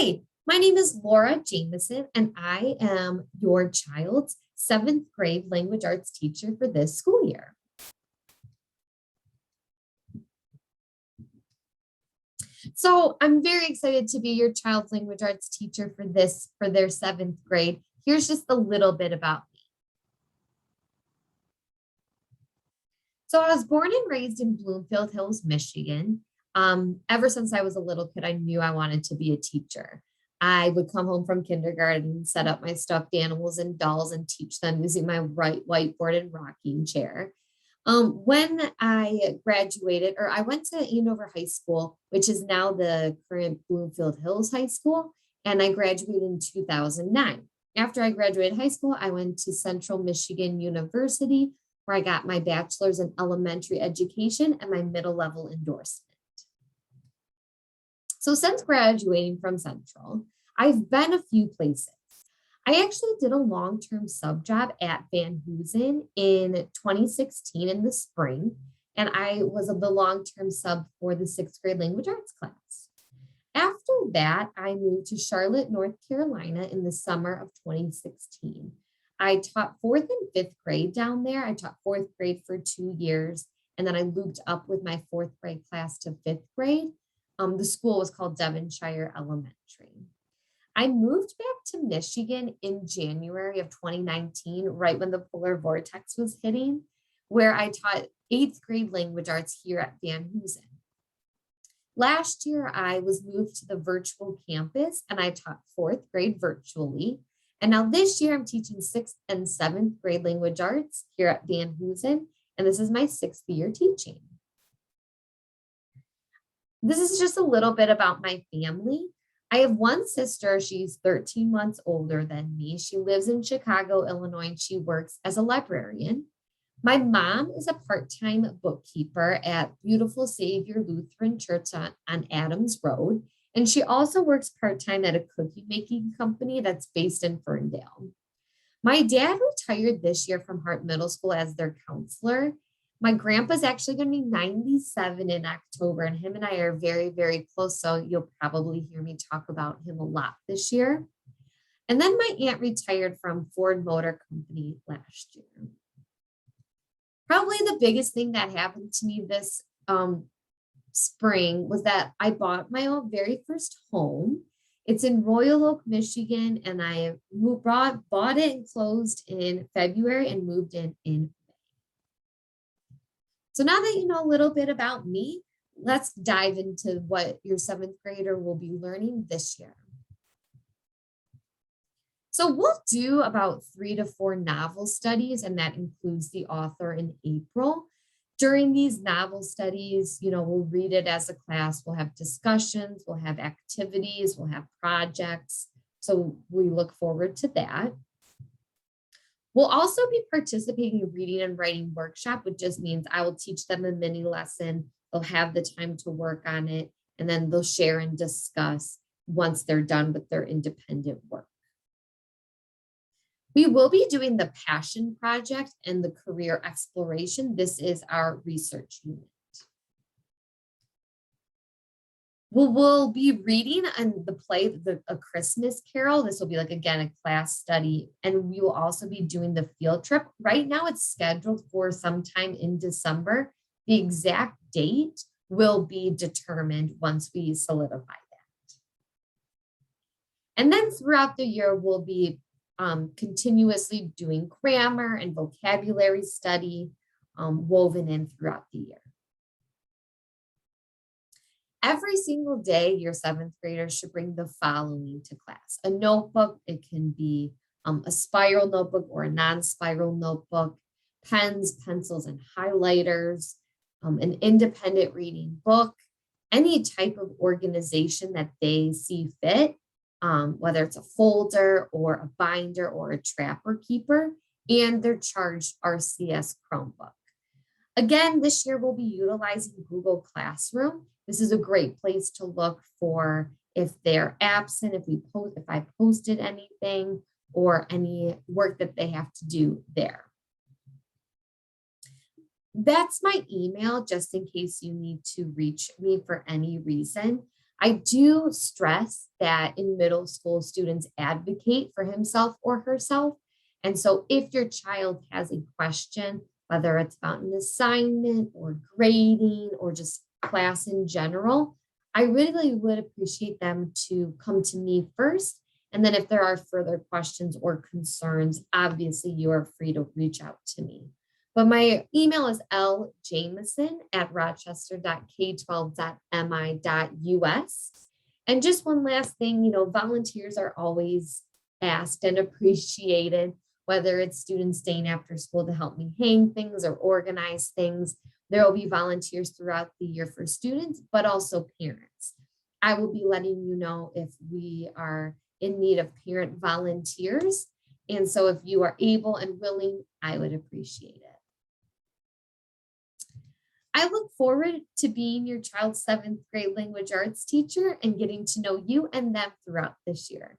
Hi, my name is Laura Jamieson, and I am your child's seventh grade language arts teacher for this school year. So I'm very excited to be your child's language arts teacher for their seventh grade. Here's just a little bit about me. So I was born and raised in Bloomfield Hills, Michigan. Ever since I was a little kid, I knew I wanted to be a teacher. I would come home from kindergarten, set up my stuffed animals and dolls and teach them using my whiteboard and rocking chair. When I graduated, or I went to Andover High School, which is now the current Bloomfield Hills High School, and I graduated in 2009. After I graduated high school, I went to Central Michigan University, where I got my bachelor's in elementary education and my middle level endorsement. So since graduating from Central, I've been a few places. I actually did a long-term sub job at Van Hoosen in 2016 in the spring, and I was the long-term sub for the sixth grade language arts class. After that, I moved to Charlotte, North Carolina in the summer of 2016. I taught fourth and fifth grade down there. I taught fourth grade for 2 years, and then I looped up with my fourth grade class to fifth grade. The school was called Devonshire Elementary. I moved back to Michigan in January of 2019, right when the polar vortex was hitting, where I taught eighth grade language arts here at Van Hoosen. Last year, I was moved to the virtual campus and I taught fourth grade virtually. And now this year, I'm teaching sixth and seventh grade language arts here at Van Hoosen, and this is my sixth year teaching. This is just a little bit about my family. I have one sister. She's 13 months older than me. She lives in Chicago, Illinois, and she works as a librarian. My mom is a part-time bookkeeper at Beautiful Savior Lutheran Church on Adams Road. And she also works part-time at a cookie making company that's based in Ferndale. My dad retired this year from Hart Middle School as their counselor. My grandpa's actually going to be 97 in October, and him and I are very, very close. So you'll probably hear me talk about him a lot this year. And then my aunt retired from Ford Motor Company last year. Probably the biggest thing that happened to me this spring was that I bought my own very first home. It's in Royal Oak, Michigan, and I bought it and closed in February and moved in May. So now that you know a little bit about me, let's dive into what your seventh grader will be learning this year. So we'll do about 3 to 4 novel studies, and that includes the author in April. During these novel studies, we'll read it as a class, we'll have discussions, we'll have activities, we'll have projects. So we look forward to that. We'll also be participating in reading and writing workshop, which just means I will teach them a mini lesson. They'll have the time to work on it, and then they'll share and discuss once they're done with their independent work. We will be doing the passion project and the career exploration. This is our research unit. We'll be reading and the play, A Christmas Carol. This will be again, a class study. And we will also be doing the field trip. Right now it's scheduled for sometime in December. The exact date will be determined once we solidify that. And then throughout the year, we'll be continuously doing grammar and vocabulary study woven in throughout the year. Every single day, your seventh graders should bring the following to class. A notebook, it can be a spiral notebook or a non-spiral notebook, pens, pencils, and highlighters, an independent reading book, any type of organization that they see fit, whether it's a folder or a binder or a trapper keeper, and their charged RCS Chromebook. Again, this year we'll be utilizing Google Classroom. This is a great place to look for if they're absent, if I posted anything, or any work that they have to do there. That's my email, just in case you need to reach me for any reason. I do stress that in middle school, students advocate for himself or herself. And so if your child has a question, whether it's about an assignment or grading or just class in general, I really would appreciate them to come to me first. And then if there are further questions or concerns, obviously you are free to reach out to me. But my email is ljamieson@rochester.k12.mi.us. And just one last thing, volunteers are always asked and appreciated, whether it's students staying after school to help me hang things or organize things. There will be volunteers throughout the year for students, but also parents. I will be letting you know if we are in need of parent volunteers. And so if you are able and willing, I would appreciate it. I look forward to being your child's 7th grade language arts teacher and getting to know you and them throughout this year.